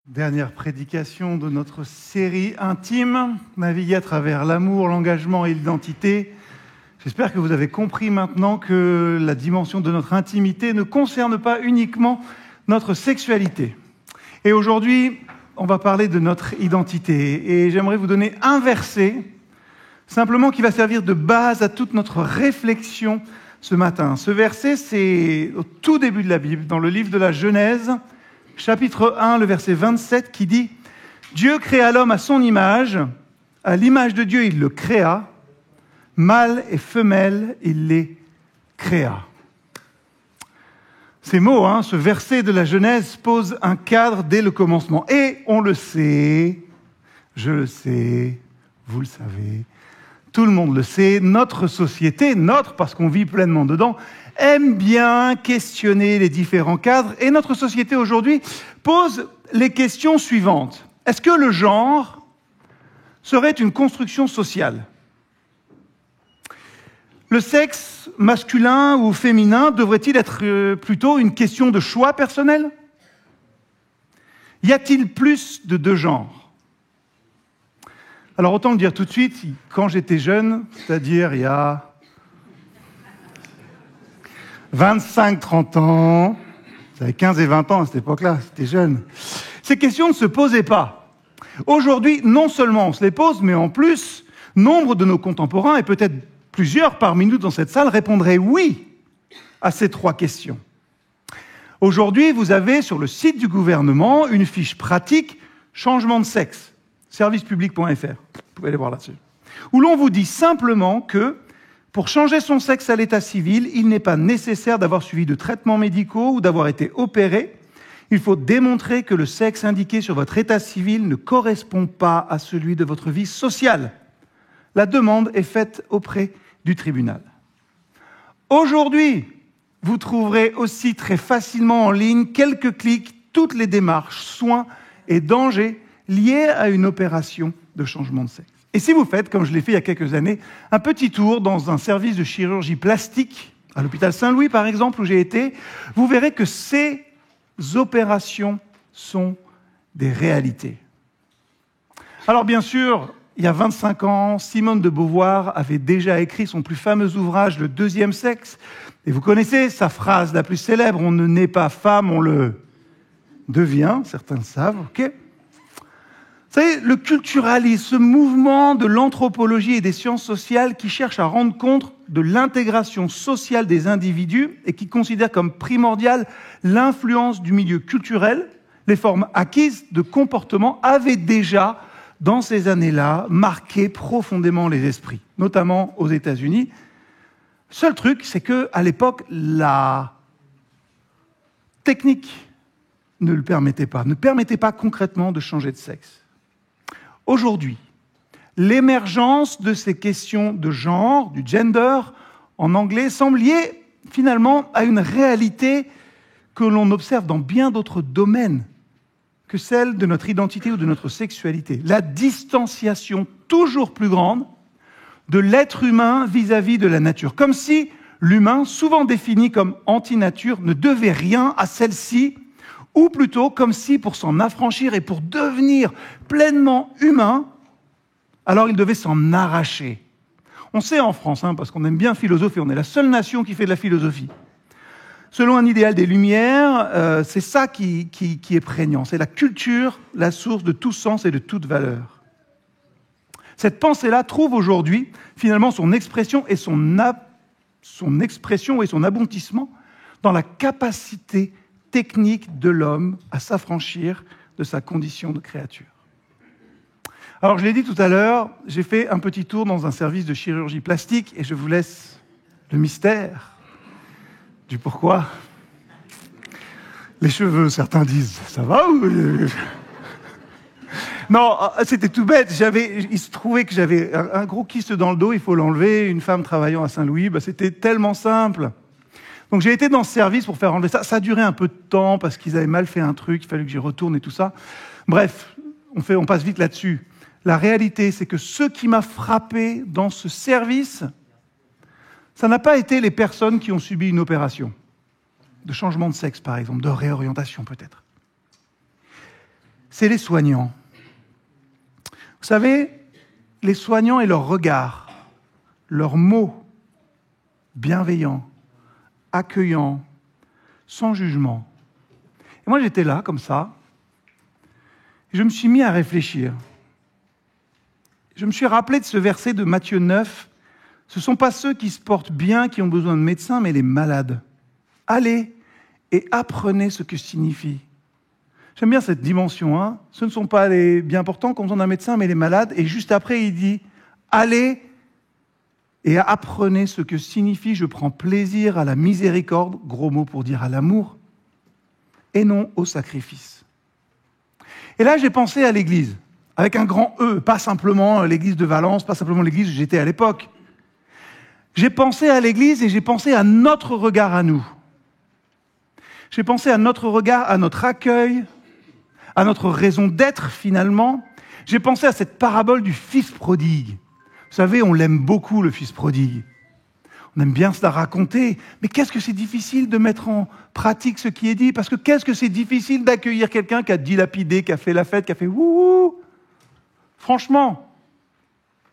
Dernière prédication de notre série intime, naviguer à travers l'amour, l'engagement et l'identité. J'espère que vous avez compris maintenant que la dimension de notre intimité ne concerne pas uniquement notre sexualité. Et aujourd'hui, on va parler de notre identité. Et j'aimerais vous donner un verset, simplement qui va servir de base à toute notre réflexion ce matin. Ce verset, c'est au tout début de la Bible, dans le livre de la Genèse, chapitre 1, le verset 27, qui dit « Dieu créa l'homme à son image, à l'image de Dieu il le créa, mâle et femelle il les créa. » Ces mots, ce verset de la Genèse pose un cadre dès le commencement. Et on le sait, je le sais, vous le savez, tout le monde le sait, notre société, parce qu'on vit pleinement dedans, aime bien questionner les différents cadres. Et notre société aujourd'hui pose les questions suivantes. Est-ce que le genre serait une construction sociale ? Le sexe masculin ou féminin devrait-il être plutôt une question de choix personnel ? Y a-t-il plus de deux genres ? Alors autant le dire tout de suite, quand j'étais jeune, c'est-à-dire il y a 25-30 ans, j'avais 15 et 20 ans à cette époque-là, c'était jeune, ces questions ne se posaient pas. Aujourd'hui, non seulement on se les pose, mais en plus, nombre de nos contemporains, et peut-être plusieurs parmi nous dans cette salle, répondraient oui à ces trois questions. Aujourd'hui, vous avez sur le site du gouvernement une fiche pratique « Changement de sexe », servicepublic.fr, vous pouvez aller voir là-dessus, où l'on vous dit simplement que pour changer son sexe à l'état civil, il n'est pas nécessaire d'avoir suivi de traitements médicaux ou d'avoir été opéré. Il faut démontrer que le sexe indiqué sur votre état civil ne correspond pas à celui de votre vie sociale. La demande est faite auprès du tribunal. Aujourd'hui, vous trouverez aussi très facilement en ligne, quelques clics, toutes les démarches, soins et dangers liés à une opération de changement de sexe. Et si vous faites, comme je l'ai fait il y a quelques années, un petit tour dans un service de chirurgie plastique, à l'hôpital Saint-Louis par exemple, où j'ai été, vous verrez que ces opérations sont des réalités. Alors bien sûr, il y a 25 ans, Simone de Beauvoir avait déjà écrit son plus fameux ouvrage, Le deuxième sexe. Et vous connaissez sa phrase la plus célèbre, « On ne naît pas femme, on le devient », certains le savent, ok ? Vous savez, le culturalisme, ce mouvement de l'anthropologie et des sciences sociales qui cherche à rendre compte de l'intégration sociale des individus et qui considère comme primordiale l'influence du milieu culturel, les formes acquises de comportement avaient déjà, dans ces années-là, marqué profondément les esprits, notamment aux États-Unis. Seul truc, c'est qu'à l'époque, la technique ne permettait pas concrètement de changer de sexe. Aujourd'hui, l'émergence de ces questions de genre, du gender, en anglais, semble liée finalement à une réalité que l'on observe dans bien d'autres domaines que celle de notre identité ou de notre sexualité. La distanciation toujours plus grande de l'être humain vis-à-vis de la nature. Comme si l'humain, souvent défini comme anti-nature, ne devait rien à celle-ci, ou plutôt comme si, pour s'en affranchir et pour devenir pleinement humain, alors il devait s'en arracher. On sait en France, parce qu'on aime bien philosopher, on est la seule nation qui fait de la philosophie. Selon un idéal des Lumières, c'est ça qui est prégnant. C'est la culture, la source de tout sens et de toute valeur. Cette pensée-là trouve aujourd'hui, finalement, son expression et son aboutissement dans la capacité technique de l'homme à s'affranchir de sa condition de créature. Alors, je l'ai dit tout à l'heure, j'ai fait un petit tour dans un service de chirurgie plastique et je vous laisse le mystère du pourquoi. Les cheveux, certains disent, ça va ou... Non, c'était tout bête. Il se trouvait que j'avais un gros kyste dans le dos, il faut l'enlever. Une femme travaillant à Saint-Louis, c'était tellement simple. Donc j'ai été dans ce service pour faire enlever ça. Ça a duré un peu de temps parce qu'ils avaient mal fait un truc, il fallait que j'y retourne et tout ça. Bref, on passe vite là-dessus. La réalité, c'est que ce qui m'a frappé dans ce service, ça n'a pas été les personnes qui ont subi une opération, de changement de sexe par exemple, de réorientation peut-être. c'est les soignants. Vous savez, les soignants et leurs regards, leurs mots bienveillants, accueillants, sans jugement. Et moi, j'étais là, comme ça, et je me suis mis à réfléchir. Je me suis rappelé de ce verset de Matthieu 9. Ce ne sont pas ceux qui se portent bien qui ont besoin de médecins, mais les malades. Allez et apprenez ce que signifie. J'aime bien cette dimension. Hein. Ce ne sont pas les bien portants qui ont besoin d'un médecin, mais les malades. Et juste après, il dit, allez et apprenez ce que signifie je prends plaisir à la miséricorde, gros mot pour dire à l'amour, et non au sacrifice. Et là, j'ai pensé à l'Église, avec un grand E, pas simplement l'Église de Valence, pas simplement l'Église où j'étais à l'époque. J'ai pensé à l'Église et j'ai pensé à notre regard à nous. J'ai pensé à notre regard, à notre accueil, à notre raison d'être finalement. J'ai pensé à cette parabole du fils prodigue. Vous savez, on l'aime beaucoup, le fils prodigue. On aime bien se la raconter, mais qu'est-ce que c'est difficile de mettre en pratique ce qui est dit, parce que qu'est-ce que c'est difficile d'accueillir quelqu'un qui a dilapidé, qui a fait la fête, qui a fait wouhou. Franchement,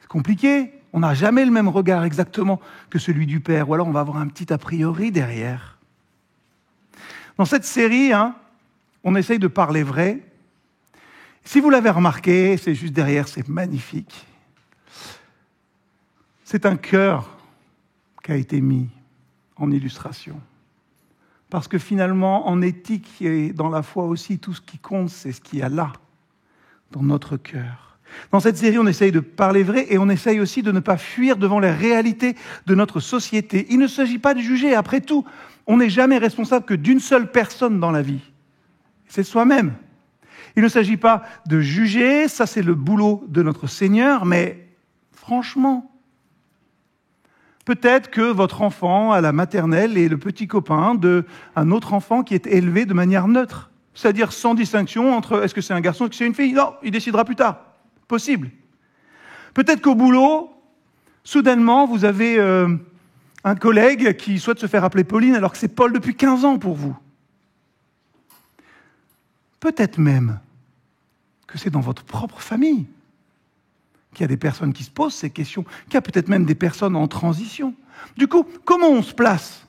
c'est compliqué. On n'a jamais le même regard exactement que celui du Père, ou alors on va avoir un petit a priori derrière. Dans cette série, on essaye de parler vrai. Si vous l'avez remarqué, c'est juste derrière, c'est magnifique. C'est un cœur qui a été mis en illustration. Parce que finalement, en éthique et dans la foi aussi, tout ce qui compte, c'est ce qu'il y a là, dans notre cœur. Dans cette série, on essaye de parler vrai et on essaye aussi de ne pas fuir devant les réalités de notre société. Il ne s'agit pas de juger. Après tout, on n'est jamais responsable que d'une seule personne dans la vie. C'est soi-même. Il ne s'agit pas de juger, ça c'est le boulot de notre Seigneur, mais franchement, peut-être que votre enfant à la maternelle est le petit copain d'un autre enfant qui est élevé de manière neutre, c'est-à-dire sans distinction entre est-ce que c'est un garçon ou est-ce que c'est une fille. Non, il décidera plus tard. Possible. Peut-être qu'au boulot, soudainement, vous avez un collègue qui souhaite se faire appeler Pauline alors que c'est Paul depuis 15 ans pour vous. Peut-être même que c'est dans votre propre famille qu'il y a des personnes qui se posent ces questions, qu'il y a peut-être même des personnes en transition. Du coup, comment on se place ?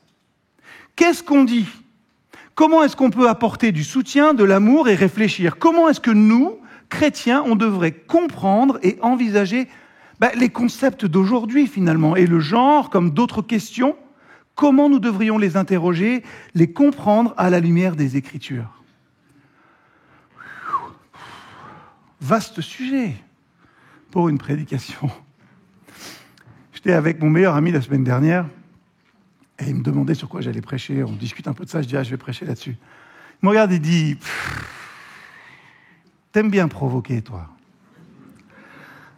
Qu'est-ce qu'on dit ? Comment est-ce qu'on peut apporter du soutien, de l'amour et réfléchir ? Comment est-ce que nous, chrétiens, on devrait comprendre et envisager les concepts d'aujourd'hui finalement, et le genre comme d'autres questions, comment nous devrions les interroger, les comprendre à la lumière des Écritures ? Vaste sujet pour une prédication. J'étais avec mon meilleur ami la semaine dernière et il me demandait sur quoi j'allais prêcher. On discute un peu de ça, je dis je vais prêcher là-dessus. Il me regarde et dit t'aimes bien provoquer toi.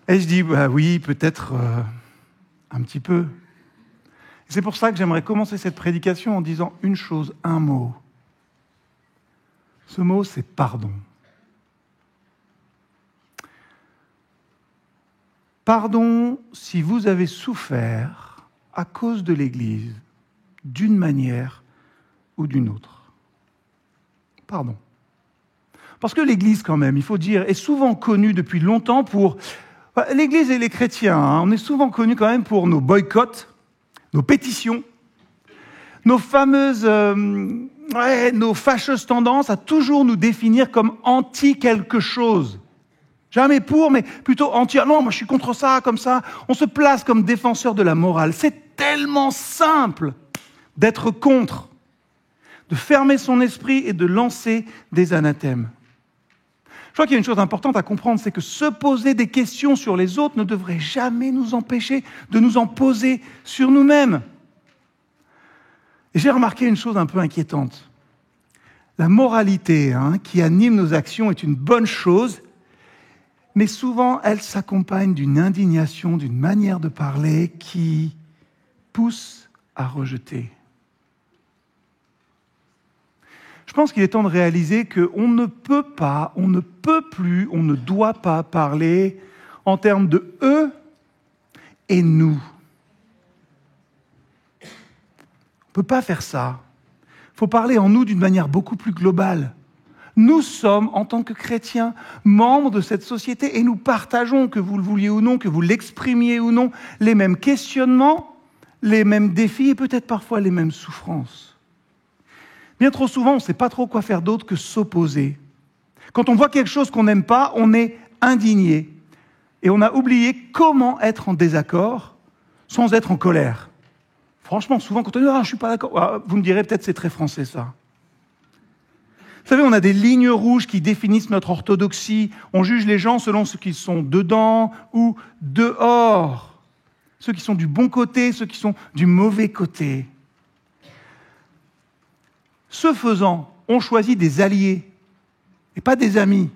Et je dis oui, peut-être un petit peu. Et c'est pour ça que j'aimerais commencer cette prédication en disant une chose, un mot. Ce mot, c'est pardon. Pardon si vous avez souffert à cause de l'Église, d'une manière ou d'une autre. Pardon. Parce que l'Église, quand même, il faut dire, est souvent connue depuis longtemps pour... L'Église et les chrétiens, on est souvent connus quand même pour nos boycotts, nos pétitions, nos fameuses... nos fâcheuses tendances à toujours nous définir comme anti quelque chose. Jamais pour, mais plutôt anti. Non, moi je suis contre ça, comme ça. On se place comme défenseur de la morale. C'est tellement simple d'être contre, de fermer son esprit et de lancer des anathèmes. Je crois qu'il y a une chose importante à comprendre, c'est que se poser des questions sur les autres ne devrait jamais nous empêcher de nous en poser sur nous-mêmes. Et j'ai remarqué une chose un peu inquiétante. La moralité qui anime nos actions est une bonne chose, mais souvent, elle s'accompagne d'une indignation, d'une manière de parler qui pousse à rejeter. Je pense qu'il est temps de réaliser qu'on ne peut pas, on ne peut plus, on ne doit pas parler en termes de « eux » et « nous ». On ne peut pas faire ça. Il faut parler en nous d'une manière beaucoup plus globale. Nous sommes, en tant que chrétiens, membres de cette société et nous partageons, que vous le vouliez ou non, que vous l'exprimiez ou non, les mêmes questionnements, les mêmes défis et peut-être parfois les mêmes souffrances. Bien trop souvent, on ne sait pas trop quoi faire d'autre que s'opposer. Quand on voit quelque chose qu'on n'aime pas, on est indigné. Et on a oublié comment être en désaccord sans être en colère. Franchement, souvent, quand on dit « Ah, je ne suis pas d'accord », vous me direz peut-être c'est très français ça. Vous savez, on a des lignes rouges qui définissent notre orthodoxie. On juge les gens selon ce qu'ils sont dedans ou dehors. Ceux qui sont du bon côté, ceux qui sont du mauvais côté. Ce faisant, on choisit des alliés et pas des amis.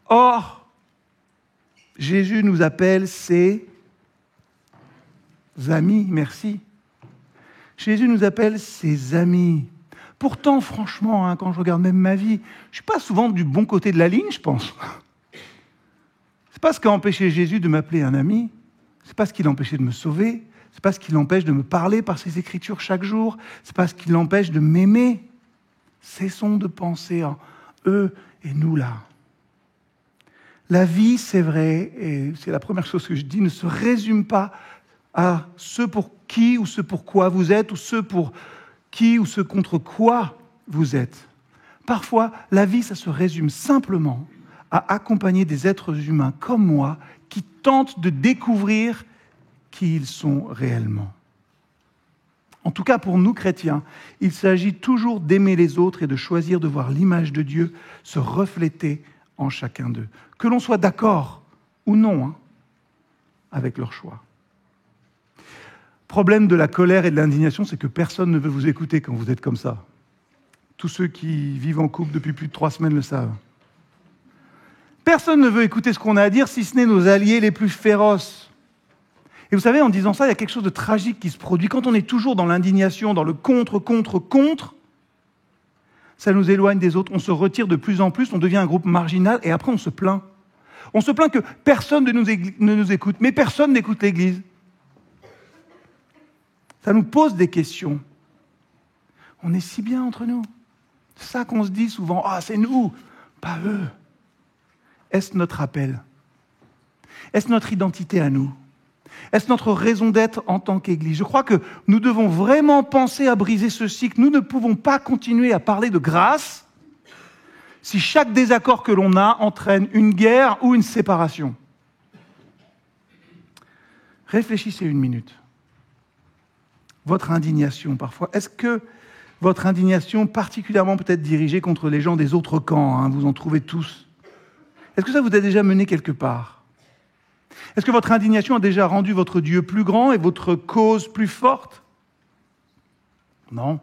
Or, Jésus nous appelle ses amis, merci. Jésus nous appelle ses amis. Pourtant, franchement, quand je regarde même ma vie, je ne suis pas souvent du bon côté de la ligne, je pense. C'est pas ce qui a empêché Jésus de m'appeler un ami, c'est pas ce qui l'a empêché de me sauver, c'est pas ce qui l'empêche de me parler par ses Écritures chaque jour, c'est pas ce qui l'empêche de m'aimer. Cessons de penser en eux et nous là. La vie, c'est vrai, et c'est la première chose que je dis, ne se résume pas à ce pour qui ou ce pour quoi vous êtes, ou ce pour qui ou ce contre quoi vous êtes. Parfois, la vie, ça se résume simplement à accompagner des êtres humains comme moi qui tentent de découvrir qui ils sont réellement. En tout cas, pour nous chrétiens, il s'agit toujours d'aimer les autres et de choisir de voir l'image de Dieu se refléter en chacun d'eux. Que l'on soit d'accord ou non avec leur choix. Le problème de la colère et de l'indignation, c'est que personne ne veut vous écouter quand vous êtes comme ça. Tous ceux qui vivent en couple depuis plus de 3 semaines le savent. Personne ne veut écouter ce qu'on a à dire, si ce n'est nos alliés les plus féroces. Et vous savez, en disant ça, il y a quelque chose de tragique qui se produit. Quand on est toujours dans l'indignation, dans le contre, ça nous éloigne des autres. On se retire de plus en plus, on devient un groupe marginal, et après on se plaint. On se plaint que personne ne nous écoute, mais personne n'écoute l'Église. Ça nous pose des questions. On est si bien entre nous. C'est ça qu'on se dit souvent. Ah, c'est nous, pas eux. Est-ce notre appel? Est-ce notre identité à nous? Est-ce notre raison d'être en tant qu'Église? Je crois que nous devons vraiment penser à briser ce cycle. Nous ne pouvons pas continuer à parler de grâce si chaque désaccord que l'on a entraîne une guerre ou une séparation. Réfléchissez 1 minute. Votre indignation, parfois. Est-ce que votre indignation, particulièrement peut-être dirigée contre les gens des autres camps, vous en trouvez tous, est-ce que ça vous a déjà mené quelque part? Est-ce que votre indignation a déjà rendu votre Dieu plus grand et votre cause plus forte? Non.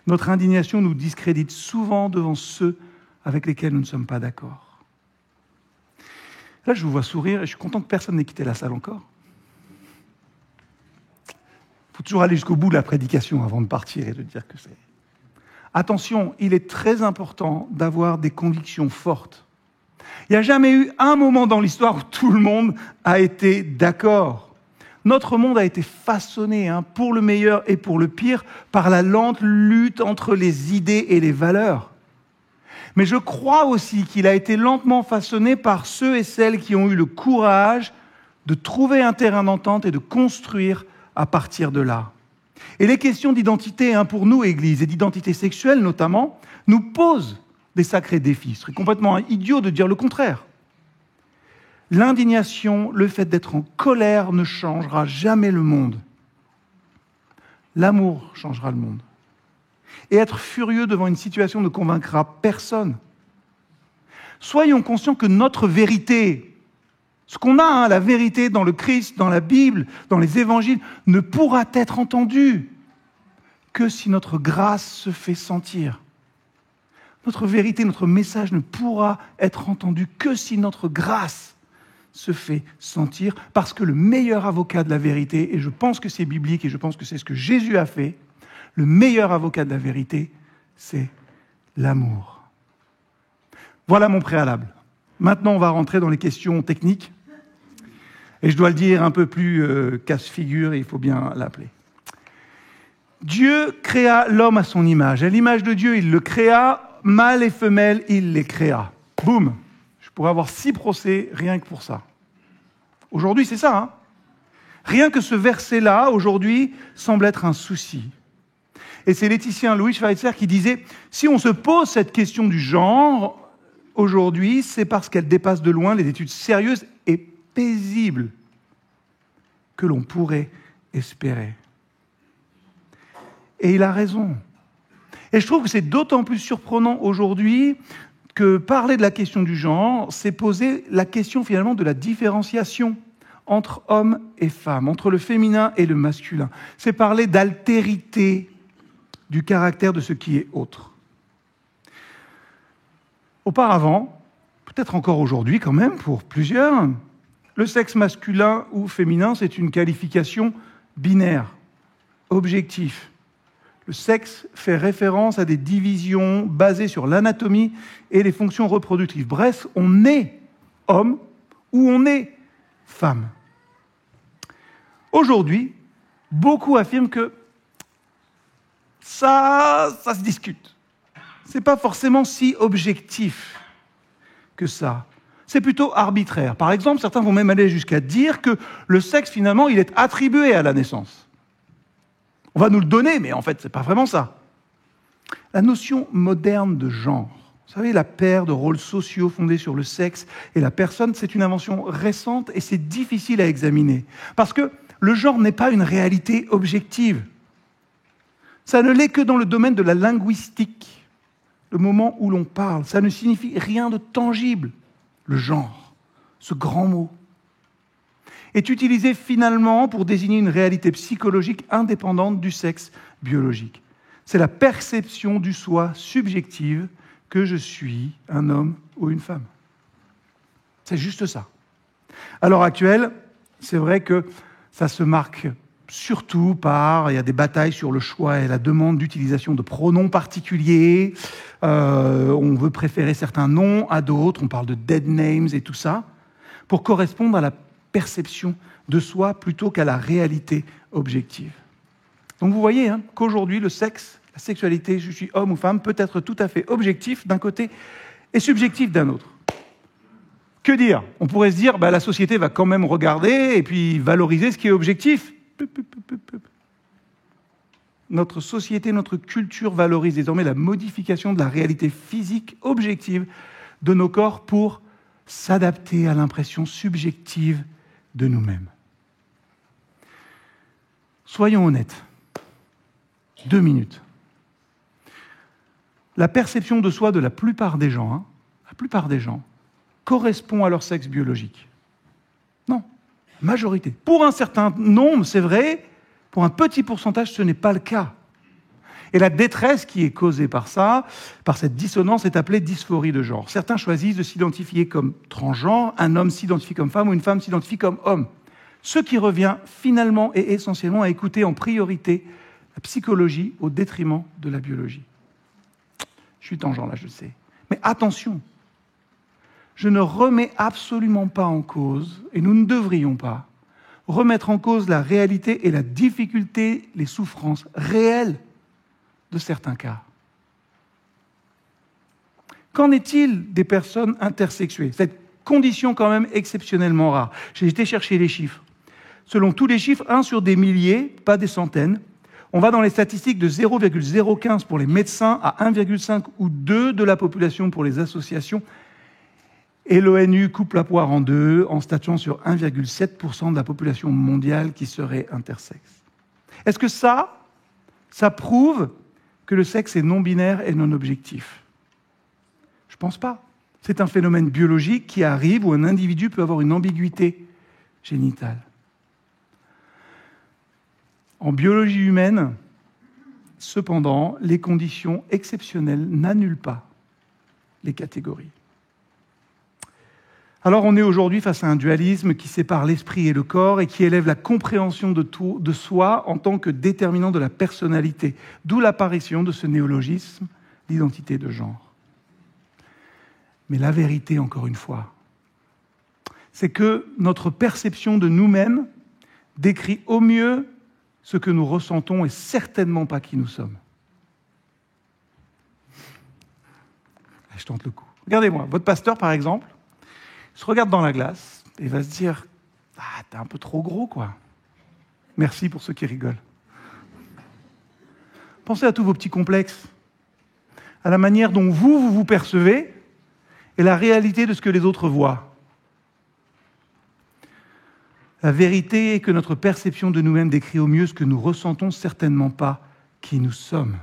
Notre indignation nous discrédite souvent devant ceux avec lesquels nous ne sommes pas d'accord. Là, je vous vois sourire et je suis content que personne n'ait quitté la salle encore. Il faut toujours aller jusqu'au bout de la prédication avant de partir et de dire que c'est... Attention, il est très important d'avoir des convictions fortes. Il n'y a jamais eu un moment dans l'histoire où tout le monde a été d'accord. Notre monde a été façonné, pour le meilleur et pour le pire, par la lente lutte entre les idées et les valeurs. Mais je crois aussi qu'il a été lentement façonné par ceux et celles qui ont eu le courage de trouver un terrain d'entente et de construire à partir de là. Et les questions d'identité, pour nous, Église, et d'identité sexuelle notamment, nous posent des sacrés défis. Ce serait complètement idiot de dire le contraire. L'indignation, le fait d'être en colère ne changera jamais le monde. L'amour changera le monde. Et être furieux devant une situation ne convaincra personne. Soyons conscients que notre vérité, ce qu'on a, la vérité dans le Christ, dans la Bible, dans les évangiles, ne pourra être entendue que si notre grâce se fait sentir. Notre vérité, notre message ne pourra être entendu que si notre grâce se fait sentir, parce que le meilleur avocat de la vérité, et je pense que c'est biblique, et je pense que c'est ce que Jésus a fait, le meilleur avocat de la vérité, c'est l'amour. Voilà mon préalable. Maintenant, on va rentrer dans les questions techniques. Et je dois le dire un peu plus casse-figure, et il faut bien l'appeler. Dieu créa l'homme à son image. À l'image de Dieu, il le créa, mâle et femelle, il les créa. Boum! Je pourrais avoir 6 procès rien que pour ça. Aujourd'hui, c'est ça, hein? Rien que ce verset-là, aujourd'hui, semble être un souci. Et c'est Laetitia Louis Schweitzer qui disait « Si on se pose cette question du genre, aujourd'hui, c'est parce qu'elle dépasse de loin les études sérieuses et paisibles que l'on pourrait espérer. » Et il a raison. Et je trouve que c'est d'autant plus surprenant aujourd'hui que parler de la question du genre, c'est poser la question finalement de la différenciation entre hommes et femmes, entre le féminin et le masculin. C'est parler d'altérité du caractère de ce qui est autre. Auparavant, peut-être encore aujourd'hui quand même pour plusieurs, le sexe masculin ou féminin, c'est une qualification binaire, objectif. Le sexe fait référence à des divisions basées sur l'anatomie et les fonctions reproductives. Bref, on est homme ou on est femme. Aujourd'hui, beaucoup affirment que ça se discute. Ce n'est pas forcément si objectif que ça. C'est plutôt arbitraire. Par exemple, certains vont même aller jusqu'à dire que le sexe, finalement, il est attribué à la naissance. On va nous le donner, mais en fait, ce n'est pas vraiment ça. La notion moderne de genre, vous savez, la paire de rôles sociaux fondés sur le sexe et la personne, c'est une invention récente et c'est difficile à examiner. Parce que le genre n'est pas une réalité objective. Ça ne l'est que dans le domaine de la linguistique, le moment où l'on parle. Ça ne signifie rien de tangible, le genre, ce grand mot. Est utilisé finalement pour désigner une réalité psychologique indépendante du sexe biologique. C'est la perception du soi subjective que je suis un homme ou une femme. C'est juste ça. À l'heure actuelle, c'est vrai que ça se marque surtout par, il y a des batailles sur le choix et la demande d'utilisation de pronoms particuliers, on veut préférer certains noms à d'autres, on parle de dead names et tout ça, pour correspondre à la perception de soi plutôt qu'à la réalité objective. Donc vous voyez qu'aujourd'hui, le sexe, la sexualité, je suis homme ou femme, peut être tout à fait objectif d'un côté et subjectif d'un autre. Que dire? On pourrait se dire, la société va quand même regarder et puis valoriser ce qui est objectif. Notre société, notre culture valorise désormais la modification de la réalité physique objective de nos corps pour s'adapter à l'impression subjective de nous-mêmes. Soyons honnêtes. 2 minutes. La perception de soi de la plupart des gens, correspond à leur sexe biologique. Non, majorité. Pour un certain nombre, c'est vrai, pour un petit pourcentage, ce n'est pas le cas. Et la détresse qui est causée par ça, par cette dissonance, est appelée dysphorie de genre. Certains choisissent de s'identifier comme transgenre, un homme s'identifie comme femme ou une femme s'identifie comme homme. Ce qui revient finalement et essentiellement à écouter en priorité la psychologie au détriment de la biologie. Je suis tangent là, je sais. Mais attention, je ne remets absolument pas en cause, et nous ne devrions pas, remettre en cause la réalité et la difficulté, les souffrances réelles de certains cas. Qu'en est-il des personnes intersexuées? Cette condition quand même exceptionnellement rare. J'ai été chercher les chiffres. Selon tous les chiffres, 1 sur des milliers, pas des centaines, on va dans les statistiques de 0,015 pour les médecins à 1,5 ou 2 de la population pour les associations. Et l'ONU coupe la poire en deux en statuant sur 1,7% de la population mondiale qui serait intersexe. Est-ce que ça prouve que le sexe est non-binaire et non-objectif? Je ne pense pas. C'est un phénomène biologique qui arrive où un individu peut avoir une ambiguïté génitale. En biologie humaine, cependant, les conditions exceptionnelles n'annulent pas les catégories. Alors on est aujourd'hui face à un dualisme qui sépare l'esprit et le corps et qui élève la compréhension de soi en tant que déterminant de la personnalité, d'où l'apparition de ce néologisme, l'identité de genre. Mais la vérité, encore une fois, c'est que notre perception de nous-mêmes décrit au mieux ce que nous ressentons est certainement pas qui nous sommes. Je tente le coup. Regardez-moi, votre pasteur, par exemple, se regarde dans la glace et va se dire « Ah, t'es un peu trop gros, quoi. » Merci pour ceux qui rigolent. Pensez à tous vos petits complexes, à la manière dont vous vous percevez et la réalité de ce que les autres voient. La vérité est que notre perception de nous-mêmes décrit au mieux ce que nous ressentons, certainement pas qui nous sommes.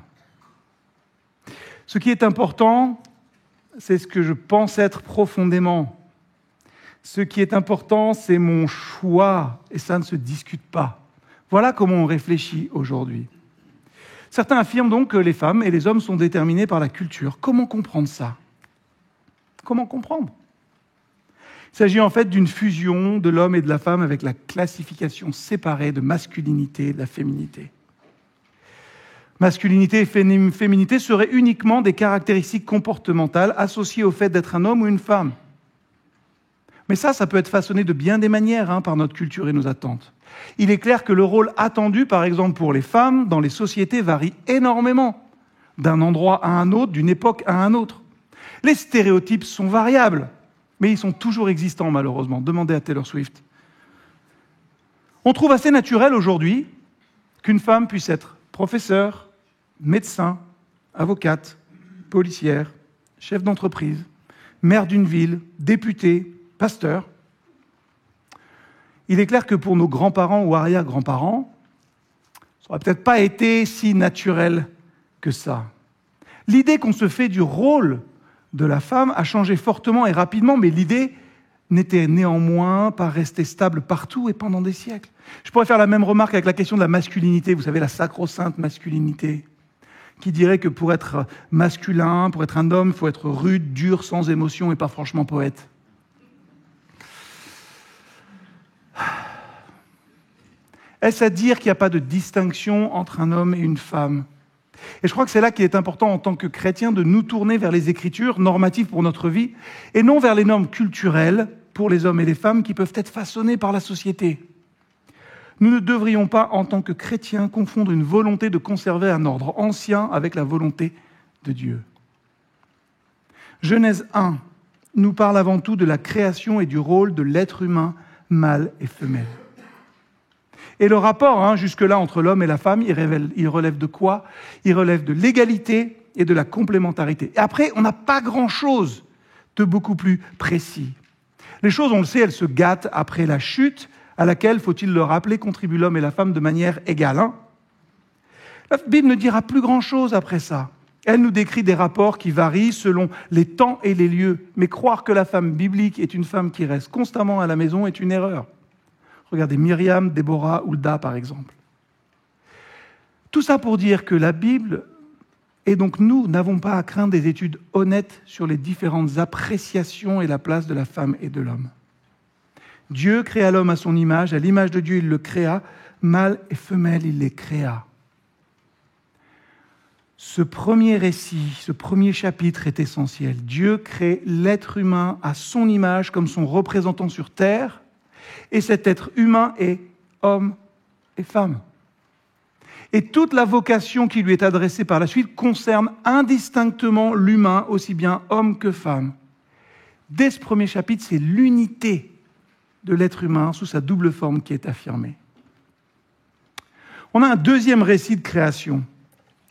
Ce qui est important, c'est ce que je pense être profondément. Ce qui est important, c'est mon choix, et ça ne se discute pas. Voilà comment on réfléchit aujourd'hui. Certains affirment donc que les femmes et les hommes sont déterminés par la culture. Comment comprendre ça ? Comment comprendre ? Il s'agit en fait d'une fusion de l'homme et de la femme avec la classification séparée de masculinité et de la féminité. Masculinité et féminité seraient uniquement des caractéristiques comportementales associées au fait d'être un homme ou une femme. Mais ça peut être façonné de bien des manières par notre culture et nos attentes. Il est clair que le rôle attendu, par exemple pour les femmes, dans les sociétés varie énormément, d'un endroit à un autre, d'une époque à un autre. Les stéréotypes sont variables, mais ils sont toujours existants malheureusement. Demandez à Taylor Swift. On trouve assez naturel aujourd'hui qu'une femme puisse être professeure, médecin, avocate, policière, chef d'entreprise, maire d'une ville, députée, pasteur. Il est clair que pour nos grands-parents ou arrière-grands-parents, ça n'aurait peut-être pas été si naturel que ça. L'idée qu'on se fait du rôle de la femme a changé fortement et rapidement, mais l'idée n'était néanmoins pas restée stable partout et pendant des siècles. Je pourrais faire la même remarque avec la question de la masculinité, vous savez, la sacro-sainte masculinité, qui dirait que pour être masculin, pour être un homme, il faut être rude, dur, sans émotion et pas franchement poète. Est-ce à dire qu'il n'y a pas de distinction entre un homme et une femme ? Et je crois que c'est là qu'il est important en tant que chrétien de nous tourner vers les Écritures normatives pour notre vie et non vers les normes culturelles pour les hommes et les femmes qui peuvent être façonnées par la société. Nous ne devrions pas, en tant que chrétiens, confondre une volonté de conserver un ordre ancien avec la volonté de Dieu. Genèse 1 nous parle avant tout de la création et du rôle de l'être humain, mâle et femelle. Et le rapport, jusque-là, entre l'homme et la femme, il relève de quoi ? Il relève de l'égalité et de la complémentarité. Et après, on n'a pas grand-chose de beaucoup plus précis. Les choses, on le sait, elles se gâtent après la chute, à laquelle, faut-il le rappeler, contribuent l'homme et la femme de manière égale. La Bible ne dira plus grand-chose après ça. Elle nous décrit des rapports qui varient selon les temps et les lieux. Mais croire que la femme biblique est une femme qui reste constamment à la maison est une erreur. Regardez Myriam, Déborah, Hulda, par exemple. Tout ça pour dire que la Bible, et donc nous, n'avons pas à craindre des études honnêtes sur les différentes appréciations et la place de la femme et de l'homme. Dieu créa l'homme à son image, à l'image de Dieu, il le créa, mâle et femelle, il les créa. Ce premier récit, ce premier chapitre est essentiel. Dieu crée l'être humain à son image comme son représentant sur terre, et cet être humain est homme et femme. Et toute la vocation qui lui est adressée par la suite concerne indistinctement l'humain, aussi bien homme que femme. Dès ce premier chapitre, c'est l'unité de l'être humain sous sa double forme qui est affirmée. On a un deuxième récit de création,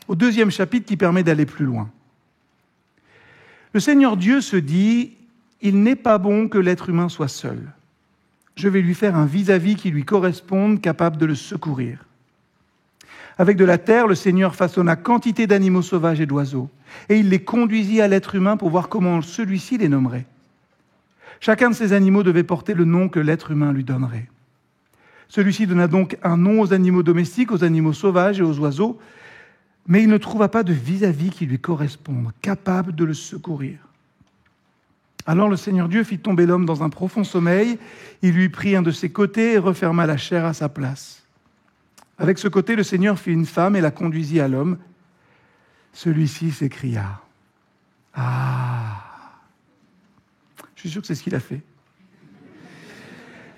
au deuxième chapitre qui permet d'aller plus loin. Le Seigneur Dieu se dit « Il n'est pas bon que l'être humain soit seul. Je vais lui faire un vis-à-vis qui lui corresponde, capable de le secourir. » Avec de la terre, le Seigneur façonna quantité d'animaux sauvages et d'oiseaux, et il les conduisit à l'être humain pour voir comment celui-ci les nommerait. Chacun de ces animaux devait porter le nom que l'être humain lui donnerait. Celui-ci donna donc un nom aux animaux domestiques, aux animaux sauvages et aux oiseaux, mais il ne trouva pas de vis-à-vis qui lui corresponde, capable de le secourir. Alors le Seigneur Dieu fit tomber l'homme dans un profond sommeil, il lui prit un de ses côtés et referma la chair à sa place. Avec ce côté, le Seigneur fit une femme et la conduisit à l'homme. Celui-ci s'écria « Ah !» Je suis sûr que c'est ce qu'il a fait.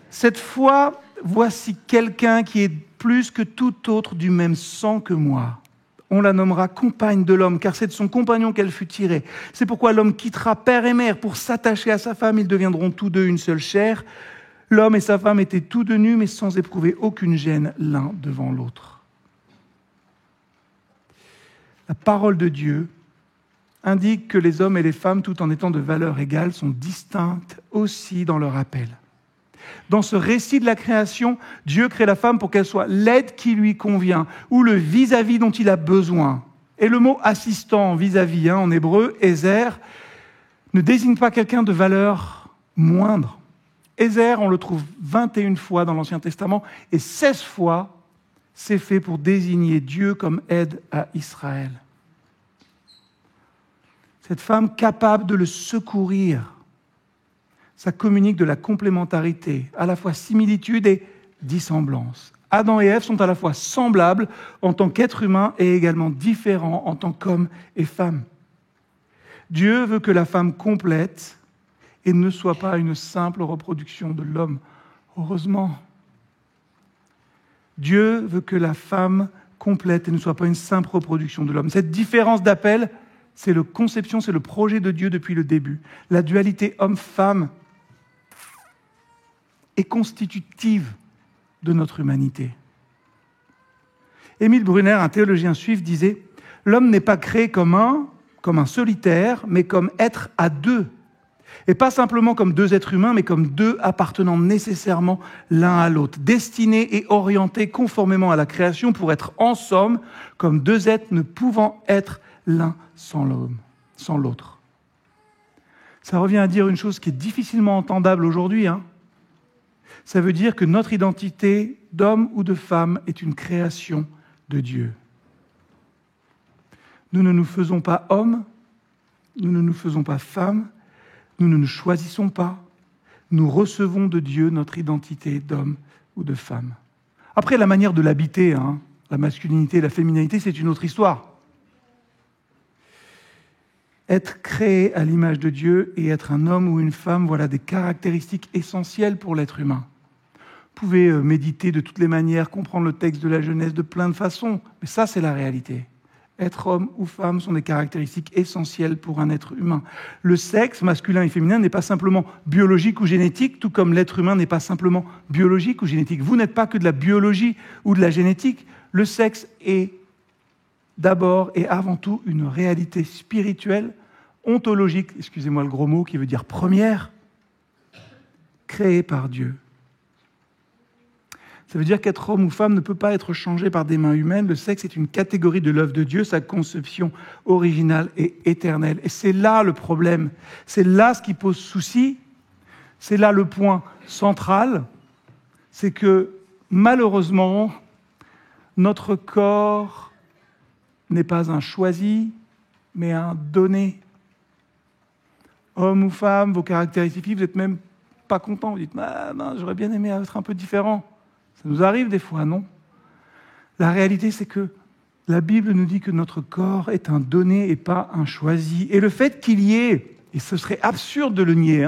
Cette fois, voici quelqu'un qui est plus que tout autre du même sang que moi. On la nommera compagne de l'homme, car c'est de son compagnon qu'elle fut tirée. C'est pourquoi l'homme quittera père et mère pour s'attacher à sa femme. Ils deviendront tous deux une seule chair. L'homme et sa femme étaient tous deux nus, mais sans éprouver aucune gêne l'un devant l'autre. La parole de Dieu indique que les hommes et les femmes, tout en étant de valeur égale, sont distincts aussi dans leur appel. Dans ce récit de la création, Dieu crée la femme pour qu'elle soit l'aide qui lui convient, ou le vis-à-vis dont il a besoin. Et le mot assistant, vis-à-vis, en hébreu, Ezer, ne désigne pas quelqu'un de valeur moindre. Ezer, on le trouve 21 fois dans l'Ancien Testament, et 16 fois, c'est fait pour désigner Dieu comme aide à Israël. Cette femme capable de le secourir, ça communique de la complémentarité, à la fois similitude et dissemblance. Adam et Ève sont à la fois semblables en tant qu'êtres humains et également différents en tant qu'hommes et femmes. Dieu veut que la femme complète et ne soit pas une simple reproduction de l'homme. Heureusement. Dieu veut que la femme complète et ne soit pas une simple reproduction de l'homme. Cette différence d'appel, c'est la conception, c'est le projet de Dieu depuis le début. La dualité homme-femme est constitutive de notre humanité. Émile Brunner, un théologien juif, disait « L'homme n'est pas créé comme un solitaire, mais comme être à deux. Et pas simplement comme deux êtres humains, mais comme deux appartenant nécessairement l'un à l'autre, destinés et orientés conformément à la création pour être en somme comme deux êtres ne pouvant être l'un sans l'autre. » Ça revient à dire une chose qui est difficilement entendable aujourd'hui, Ça veut dire que notre identité d'homme ou de femme est une création de Dieu. Nous ne nous faisons pas hommes, nous ne nous faisons pas femmes, nous ne nous choisissons pas, nous recevons de Dieu notre identité d'homme ou de femme. Après, la manière de l'habiter, la masculinité et la féminité, c'est une autre histoire. Être créé à l'image de Dieu et être un homme ou une femme, voilà des caractéristiques essentielles pour l'être humain. Vous pouvez méditer de toutes les manières, comprendre le texte de la Genèse de plein de façons, mais ça, c'est la réalité. Être homme ou femme sont des caractéristiques essentielles pour un être humain. Le sexe, masculin et féminin, n'est pas simplement biologique ou génétique, tout comme l'être humain n'est pas simplement biologique ou génétique. Vous n'êtes pas que de la biologie ou de la génétique. Le sexe est d'abord et avant tout une réalité spirituelle, ontologique, excusez-moi le gros mot qui veut dire première, créée par Dieu. Ça veut dire qu'être homme ou femme ne peut pas être changé par des mains humaines. Le sexe est une catégorie de l'œuvre de Dieu, sa conception originale et éternelle. Et c'est là le problème. C'est là ce qui pose souci. C'est là le point central. C'est que, malheureusement, notre corps n'est pas un choisi, mais un donné. Homme ou femme, vos caractéristiques, vous n'êtes même pas content. Vous dites, non, j'aurais bien aimé être un peu différent. Ça nous arrive des fois, non? La réalité, c'est que la Bible nous dit que notre corps est un donné et pas un choisi. Et le fait qu'il y ait, et ce serait absurde de le nier,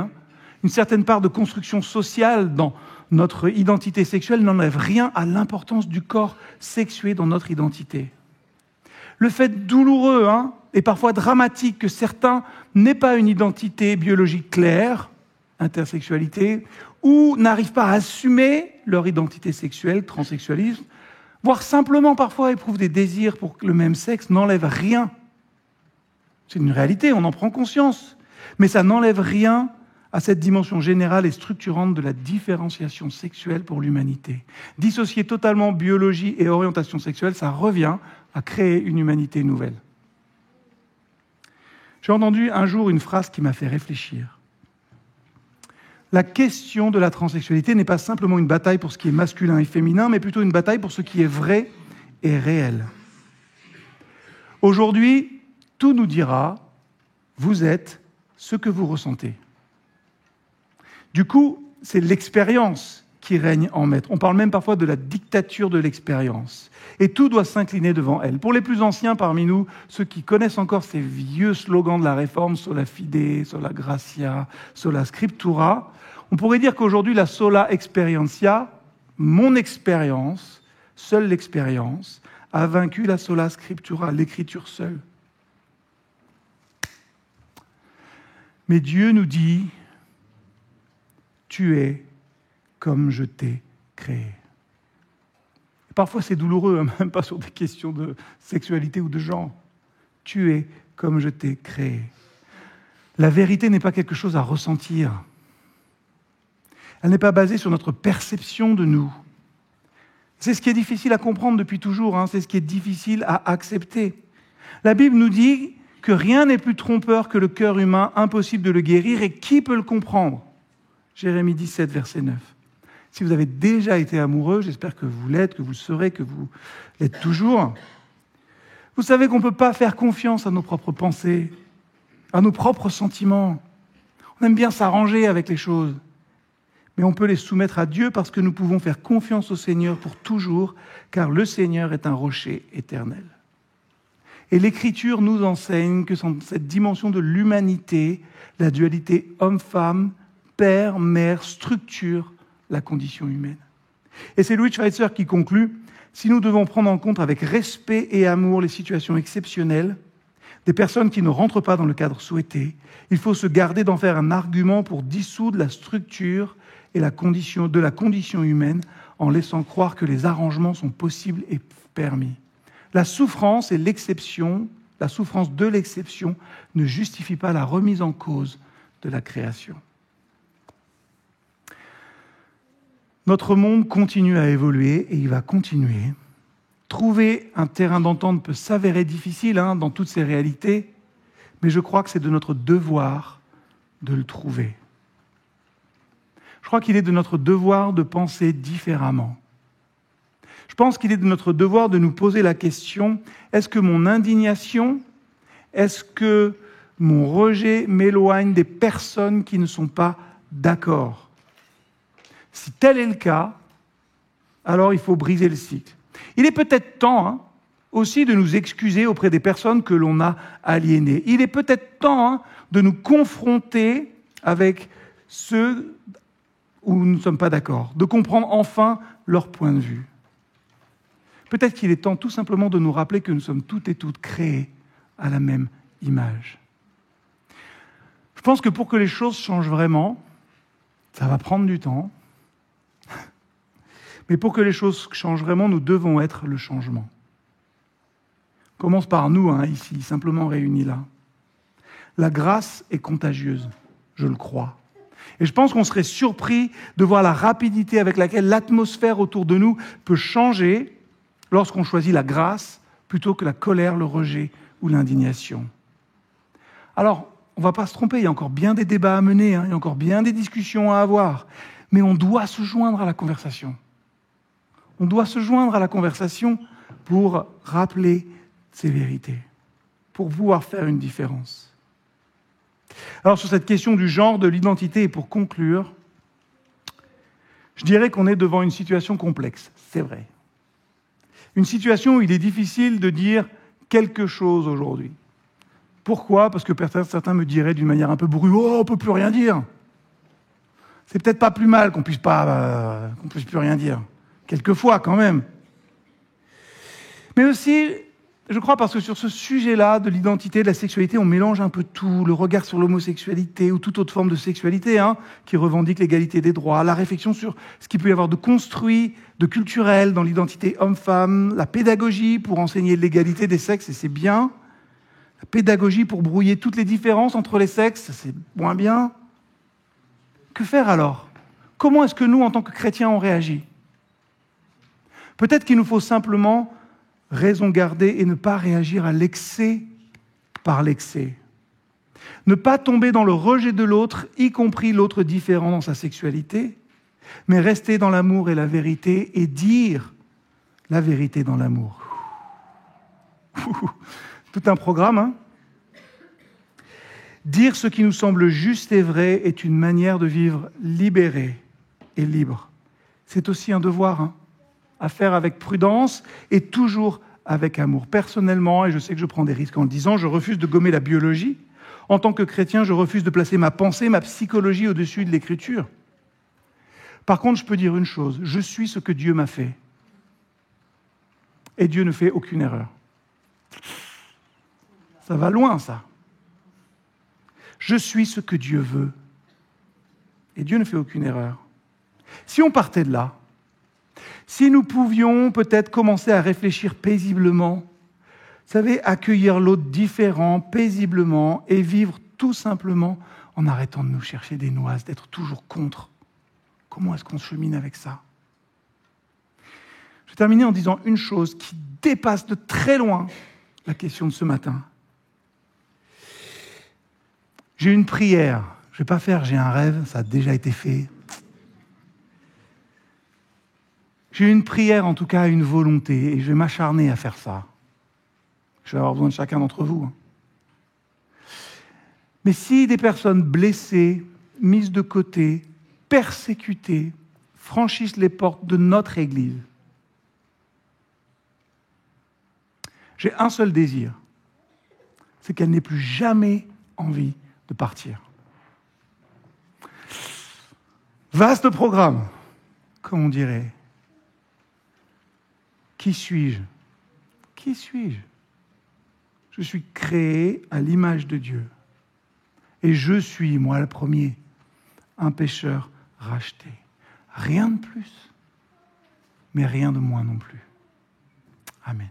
une certaine part de construction sociale dans notre identité sexuelle n'enlève rien à l'importance du corps sexué dans notre identité. Le fait douloureux et parfois dramatique que certains n'aient pas une identité biologique claire, intersexualité, ou n'arrivent pas à assumer leur identité sexuelle, transsexualisme, voire simplement parfois éprouvent des désirs pour le même sexe, n'enlève rien. C'est une réalité, on en prend conscience. Mais ça n'enlève rien à cette dimension générale et structurante de la différenciation sexuelle pour l'humanité. Dissocier totalement biologie et orientation sexuelle, ça revient à créer une humanité nouvelle. J'ai entendu un jour une phrase qui m'a fait réfléchir. La question de la transsexualité n'est pas simplement une bataille pour ce qui est masculin et féminin, mais plutôt une bataille pour ce qui est vrai et réel. Aujourd'hui, tout nous dira, vous êtes ce que vous ressentez. Du coup, c'est l'expérience qui règne en maître. On parle même parfois de la dictature de l'expérience. Et tout doit s'incliner devant elle. Pour les plus anciens parmi nous, ceux qui connaissent encore ces vieux slogans de la Réforme, sola fide, sola gratia, sola scriptura, on pourrait dire qu'aujourd'hui, la sola experientia, mon expérience, seule l'expérience a vaincu la sola scriptura, l'écriture seule. Mais Dieu nous dit, tu es comme je t'ai créé. Parfois c'est douloureux, même pas sur des questions de sexualité ou de genre. Tu es comme je t'ai créé. La vérité n'est pas quelque chose à ressentir. Elle n'est pas basée sur notre perception de nous. C'est ce qui est difficile à comprendre depuis toujours, c'est ce qui est difficile à accepter. La Bible nous dit que rien n'est plus trompeur que le cœur humain, impossible de le guérir, et qui peut le comprendre ? Jérémie 17, verset 9. Si vous avez déjà été amoureux, j'espère que vous l'êtes, que vous le serez, que vous l'êtes toujours, vous savez qu'on ne peut pas faire confiance à nos propres pensées, à nos propres sentiments. On aime bien s'arranger avec les choses, mais on peut les soumettre à Dieu parce que nous pouvons faire confiance au Seigneur pour toujours, car le Seigneur est un rocher éternel. Et l'Écriture nous enseigne que dans cette dimension de l'humanité, la dualité homme-femme, père, mère, structure la condition humaine. Et c'est Louis Schweitzer qui conclut « Si nous devons prendre en compte avec respect et amour les situations exceptionnelles, des personnes qui ne rentrent pas dans le cadre souhaité, il faut se garder d'en faire un argument pour dissoudre la structure et la condition humaine en laissant croire que les arrangements sont possibles et permis. La souffrance et l'exception, la souffrance de l'exception ne justifie pas la remise en cause de la création. » Notre monde continue à évoluer et il va continuer. Trouver un terrain d'entente peut s'avérer difficile dans toutes ces réalités, mais je crois que c'est de notre devoir de le trouver. Je crois qu'il est de notre devoir de penser différemment. Je pense qu'il est de notre devoir de nous poser la question, est-ce que mon indignation, est-ce que mon rejet m'éloigne des personnes qui ne sont pas d'accord ? Si tel est le cas, alors il faut briser le cycle. Il est peut-être temps aussi de nous excuser auprès des personnes que l'on a aliénées. Il est peut-être temps de nous confronter avec ceux où nous ne sommes pas d'accord, de comprendre enfin leur point de vue. Peut-être qu'il est temps tout simplement de nous rappeler que nous sommes toutes et toutes créés à la même image. Je pense que pour que les choses changent vraiment, ça va prendre du temps. Mais pour que les choses changent vraiment, nous devons être le changement. On commence par nous, ici, simplement réunis là. La grâce est contagieuse, je le crois. Et je pense qu'on serait surpris de voir la rapidité avec laquelle l'atmosphère autour de nous peut changer lorsqu'on choisit la grâce plutôt que la colère, le rejet ou l'indignation. Alors, on ne va pas se tromper, il y a encore bien des débats à mener, il y a encore bien des discussions à avoir, mais on doit se joindre à la conversation. On doit se joindre à la conversation pour rappeler ces vérités, pour pouvoir faire une différence. Alors sur cette question du genre, de l'identité, et pour conclure, je dirais qu'on est devant une situation complexe, c'est vrai. Une situation où il est difficile de dire quelque chose aujourd'hui. Pourquoi ? Parce que certains me diraient d'une manière un peu bourrue, « Oh, on ne peut plus rien dire !» C'est peut-être pas plus mal qu'on puisse plus rien dire. Quelquefois, quand même. Mais aussi, je crois, parce que sur ce sujet-là, de l'identité, de la sexualité, on mélange un peu tout. Le regard sur l'homosexualité ou toute autre forme de sexualité, qui revendique l'égalité des droits, la réflexion sur ce qu'il peut y avoir de construit, de culturel dans l'identité homme-femme, la pédagogie pour enseigner l'égalité des sexes, et c'est bien. La pédagogie pour brouiller toutes les différences entre les sexes, c'est moins bien. Que faire alors ? Comment est-ce que nous, en tant que chrétiens, on réagit ? Peut-être qu'il nous faut simplement raison garder et ne pas réagir à l'excès par l'excès. Ne pas tomber dans le rejet de l'autre, y compris l'autre différent dans sa sexualité, mais rester dans l'amour et la vérité et dire la vérité dans l'amour. Tout un programme, Dire ce qui nous semble juste et vrai est une manière de vivre libéré et libre. C'est aussi un devoir, à faire avec prudence et toujours avec amour. Personnellement, et je sais que je prends des risques en le disant, je refuse de gommer la biologie. En tant que chrétien, je refuse de placer ma pensée, ma psychologie au-dessus de l'Écriture. Par contre, je peux dire une chose, je suis ce que Dieu m'a fait. Et Dieu ne fait aucune erreur. Ça va loin, ça. Je suis ce que Dieu veut. Et Dieu ne fait aucune erreur. Si on partait de là, si nous pouvions peut-être commencer à réfléchir paisiblement, vous savez, accueillir l'autre différent, paisiblement, et vivre tout simplement en arrêtant de nous chercher des noises, d'être toujours contre. Comment est-ce qu'on chemine avec ça ? Je vais terminer en disant une chose qui dépasse de très loin la question de ce matin. J'ai une prière. Je ne vais pas faire « j'ai un rêve », ça a déjà été fait. J'ai une prière, en tout cas, une volonté, et je vais m'acharner à faire ça. Je vais avoir besoin de chacun d'entre vous. Mais si des personnes blessées, mises de côté, persécutées, franchissent les portes de notre Église, j'ai un seul désir, c'est qu'elles n'aient plus jamais envie de partir. Vaste programme, comme on dirait. Qui suis-je ? Qui suis-je ? Je suis créé à l'image de Dieu. Et je suis, moi le premier, un pécheur racheté. Rien de plus, mais rien de moins non plus. Amen.